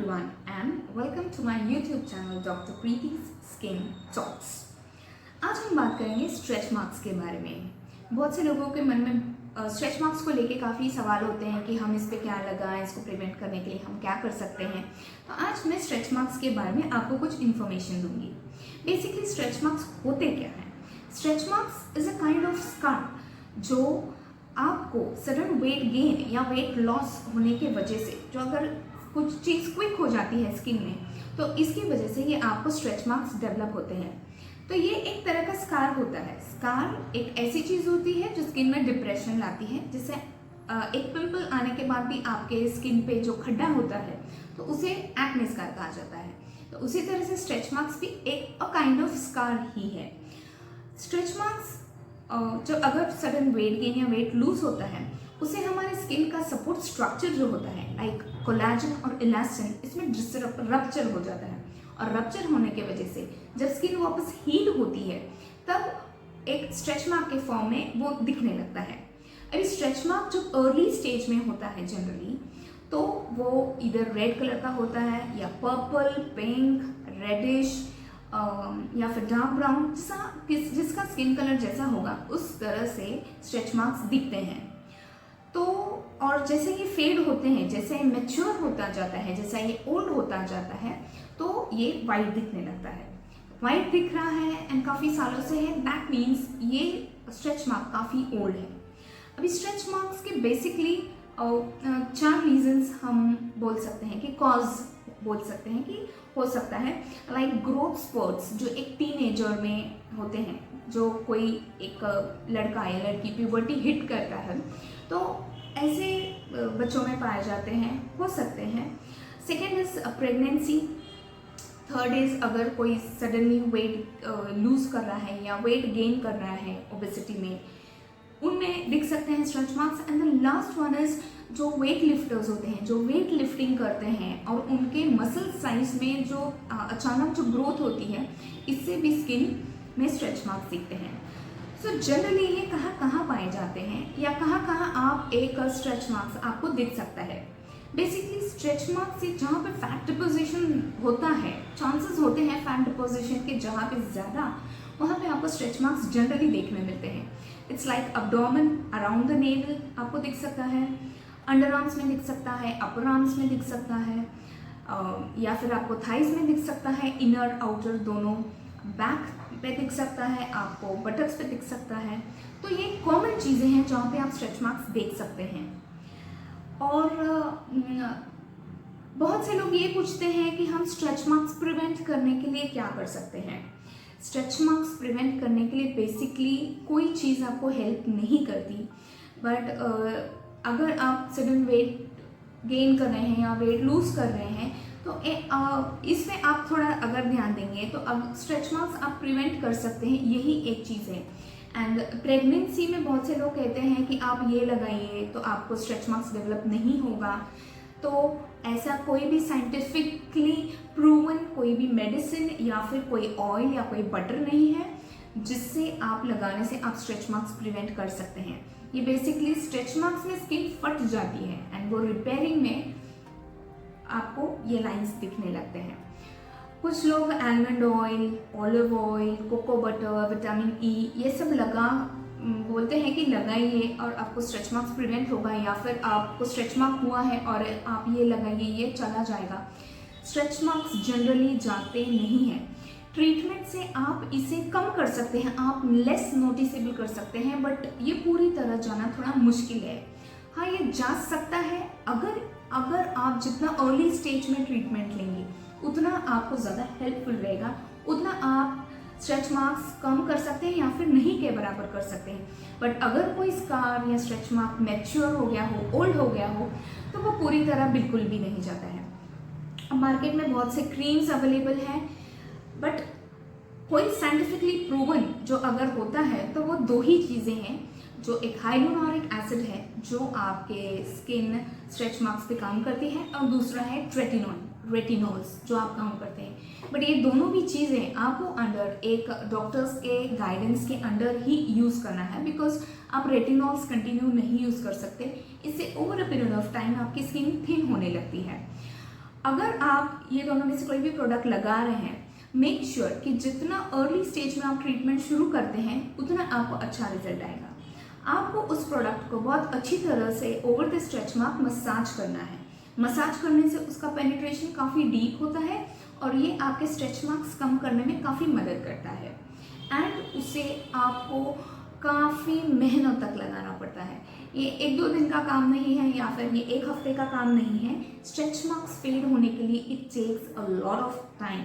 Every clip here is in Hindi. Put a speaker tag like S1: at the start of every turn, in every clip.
S1: everyone and welcome to my YouTube channel Dr. Preeti's Skin Talks। आज हम बात करेंगे स्ट्रेच मार्क्स के बारे में। बहुत से लोगों के मन में स्ट्रेच मार्क्स को लेके काफ़ी सवाल होते हैं कि हम इस पे क्या लगाएं, इसको प्रिवेंट करने के लिए हम क्या कर सकते हैं। तो आज मैं स्ट्रेच मार्क्स के बारे में आपको कुछ इन्फॉर्मेशन दूंगी। बेसिकली स्ट्रेच मार्क्स होते क्या हैं? Stretch marks is a kind of scar जो आपको सडन वेट गेन या वेट लॉस होने की वजह से, जो अगर कुछ चीज़ क्विक हो जाती है स्किन में, तो इसकी वजह से ये आपको स्ट्रेच मार्क्स डेवलप होते हैं। तो ये एक तरह का स्कार होता है। स्कार एक ऐसी चीज़ होती है जो स्किन में डिप्रेशन लाती है, जिससे एक पिंपल आने के बाद भी आपके स्किन पे जो खड्डा होता है तो उसे एक्ने स्कार कहा जाता है। तो उसी तरह से स्ट्रेच मार्क्स भी एक काइंड ऑफ स्कार ही है। स्ट्रेच मार्क्स जो अगर सडन वेट गेन या वेट लूज होता है, उसे हमारे स्किन का सपोर्ट स्ट्रक्चर जो होता है लाइक कोलेजन और इलास्टिन, इसमें रप्चर हो जाता है। और रप्चर होने की वजह से जब स्किन वापस हील होती है तब एक स्ट्रेच मार्क के फॉर्म में वो दिखने लगता है। अभी स्ट्रेच मार्क जो अर्ली स्टेज में होता है जनरली, तो वो इधर रेड कलर का होता है या पर्पल, पिंक, रेडिश या फिर डार्क ब्राउन, जिसका स्किन कलर जैसा होगा उस तरह से स्ट्रेच मार्क्स दिखते हैं। तो और जैसे ये फेड होते हैं, जैसे मैच्योर होता जाता है, जैसा ये ओल्ड होता जाता है, तो ये वाइट दिखने लगता है। वाइट दिख रहा है एंड काफ़ी सालों से है, दैट मीन्स ये स्ट्रेच मार्क काफ़ी ओल्ड है। अभी स्ट्रेच मार्क्स के बेसिकली 4 रीजंस हम बोल सकते हैं कि कॉज बोल सकते हैं कि हो सकता है, लाइक ग्रोथ स्पर्ट्स जो एक टीनेजर में होते हैं, जो कोई एक लड़का या लड़की प्यूबर्टी हिट करता है, तो ऐसे बच्चों में पाए जाते हैं, हो सकते हैं। Second is pregnancy. Third is अगर कोई सडनली वेट लूज कर रहा है या वेट गेन कर रहा है ओबेसिटी में, उनमें दिख सकते हैं stretch marks. And the last one is जो वेट लिफ्टर्स होते हैं, जो वेट लिफ्टिंग करते हैं और उनके मसल साइज में जो अचानक जो ग्रोथ होती है, इससे भी स्किन में स्ट्रेच मार्क्स दिखते हैं। सो जनरली ये कहाँ पाए जाते हैं या कहाँ आप एक स्ट्रेच मार्क्स आपको दिख सकता है? बेसिकली स्ट्रेच मार्क्स से जहाँ पे फैट डिपोजिशन होता है, चांसेस होते हैं फैट डिपोजिशन के जहाँ पे ज़्यादा, वहाँ पे आपको स्ट्रेच मार्क्स जनरली देखने मिलते हैं। It's like abdomen, around the naval आपको दिख सकता है, अंडर आर्म्स में दिख सकता है, अपर आर्म्स में दिख सकता है, या फिर आपको थाइज में दिख सकता है, इनर आउटर दोनों, बैक पे दिख सकता है, आपको बटक्स पे दिख सकता है। तो ये कॉमन चीज़ें हैं जहाँ पे आप स्ट्रेच मार्क्स देख सकते हैं। और बहुत से लोग ये पूछते हैं कि हम स्ट्रेच मार्क्स प्रिवेंट करने के लिए क्या कर सकते हैं। स्ट्रेच मार्क्स प्रिवेंट करने के लिए बेसिकली कोई चीज़ आपको हेल्प नहीं करती, बट अगर आप सडन वेट गेन कर रहे हैं या वेट लूज कर रहे हैं, तो इसमें आप थोड़ा अगर ध्यान देंगे तो अब स्ट्रेच मार्क्स आप प्रिवेंट कर सकते हैं, यही एक चीज़ है। एंड प्रेगनेंसी में बहुत से लोग कहते हैं कि आप ये लगाइए तो आपको स्ट्रेच मार्क्स डेवलप नहीं होगा। तो ऐसा कोई भी साइंटिफिकली प्रूवन कोई भी मेडिसिन या फिर कोई ऑयल या कोई बटर नहीं है जिससे आप लगाने से आप स्ट्रेच मार्क्स प्रिवेंट कर सकते हैं। ये बेसिकली स्ट्रेच मार्क्स में स्किन फट जाती है एंड वो रिपेयरिंग में आपको ये लाइंस दिखने लगते हैं। कुछ लोग almond oil, olive oil, cocoa butter, vitamin E ये सब बोलते हैं कि लगाइए और आपको स्ट्रेच मार्क्स प्रिवेंट होगा, या फिर आपको स्ट्रेच मार्क हुआ है और आप ये लगाइए ये चला जाएगा। स्ट्रेच मार्क्स जनरली जाते नहीं हैं। ट्रीटमेंट से आप इसे कम कर सकते हैं, आप लेस नोटिसेबल कर सकते हैं, बट ये पूरी तरह जाना थोड़ा मुश्किल है। हाँ, ये जा सकता है अगर आप जितना अर्ली स्टेज में ट्रीटमेंट लेंगे उतना आपको ज़्यादा हेल्पफुल रहेगा, उतना आप स्ट्रेच मार्क्स कम कर सकते हैं या फिर नहीं के बराबर कर सकते हैं। बट अगर कोई स्कार या स्ट्रेच मार्क मैच्योर हो गया हो, ओल्ड हो गया हो, तो वो पूरी तरह बिल्कुल भी नहीं जाता है। अब मार्केट में बहुत से क्रीम्स अवेलेबल हैं, बट कोई साइंटिफिकली प्रूवन जो अगर होता है तो वो 2 ही चीज़ें हैं, जो एक हाइलुरोनिक एसिड है जो आपके स्किन स्ट्रेच मार्क्स पे काम करती है, और दूसरा है रेटिनॉल्स जो आप काम करते हैं। बट ये दोनों भी चीज़ें आपको अंडर एक डॉक्टर्स के गाइडेंस के अंडर ही यूज़ करना है, बिकॉज आप रेटिनॉल्स कंटिन्यू नहीं यूज़ कर सकते, इससे over a period of time आपकी स्किन थिन होने लगती है। अगर आप ये दोनों में से कोई भी प्रोडक्ट लगा रहे हैं, मेक श्योर कि जितना अर्ली स्टेज में आप ट्रीटमेंट शुरू करते हैं उतना आपको अच्छा रिजल्ट आएगा। आपको उस प्रोडक्ट को बहुत अच्छी तरह से over the stretch mark massage करना है। मसाज करने से उसका पेनिट्रेशन काफ़ी डीप होता है और ये आपके स्ट्रेच मार्क्स कम करने में काफ़ी मदद करता है। एंड उसे आपको काफ़ी मेहनत तक लगाना पड़ता है। ये 1-2 दिन का काम नहीं है या फिर ये 1 हफ्ते का काम नहीं है। स्ट्रेच मार्क्स फेड होने के लिए it takes a lot of time.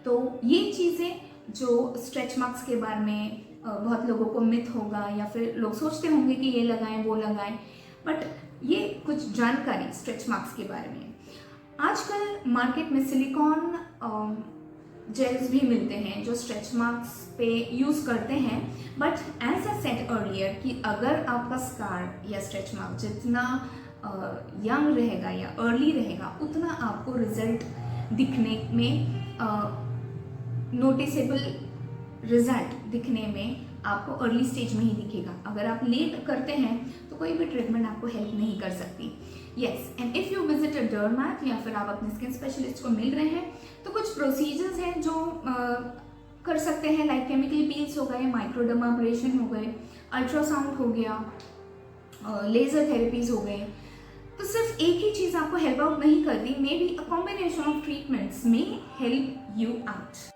S1: तो ये चीज़ें जो स्ट्रेच मार्क्स के बारे में बहुत लोगों को मिथ होगा या फिर लोग सोचते होंगे कि ये लगाएं वो लगाएं, बट ये कुछ जानकारी स्ट्रेच मार्क्स के बारे में। आजकल मार्केट में सिलिकॉन जेल्स भी मिलते हैं जो स्ट्रेच मार्क्स पे यूज़ करते हैं, but as I said earlier कि अगर आपका स्कार या स्ट्रेच मार्क जितना यंग रहेगा या अर्ली रहेगा उतना आपको रिजल्ट दिखने में नोटिसेबल रिजल्ट दिखने में आपको अर्ली स्टेज में ही दिखेगा। अगर आप लेट करते हैं तो कोई भी ट्रीटमेंट आपको हेल्प नहीं कर सकती। Yes, and if you visit a डर्मैट या फिर आप अपने स्किन स्पेशलिस्ट को मिल रहे हैं तो कुछ प्रोसीजर्स हैं जो कर सकते हैं, लाइक केमिकल पील्स हो गए, माइक्रोडर्माब्रेशन हो गए, अल्ट्रासाउंड हो गया, लेज़र थेरेपीज हो गए। तो सिर्फ एक ही चीज़ आपको हेल्प आउट नहीं करती, may be a combination of treatments में हेल्प यू आउट।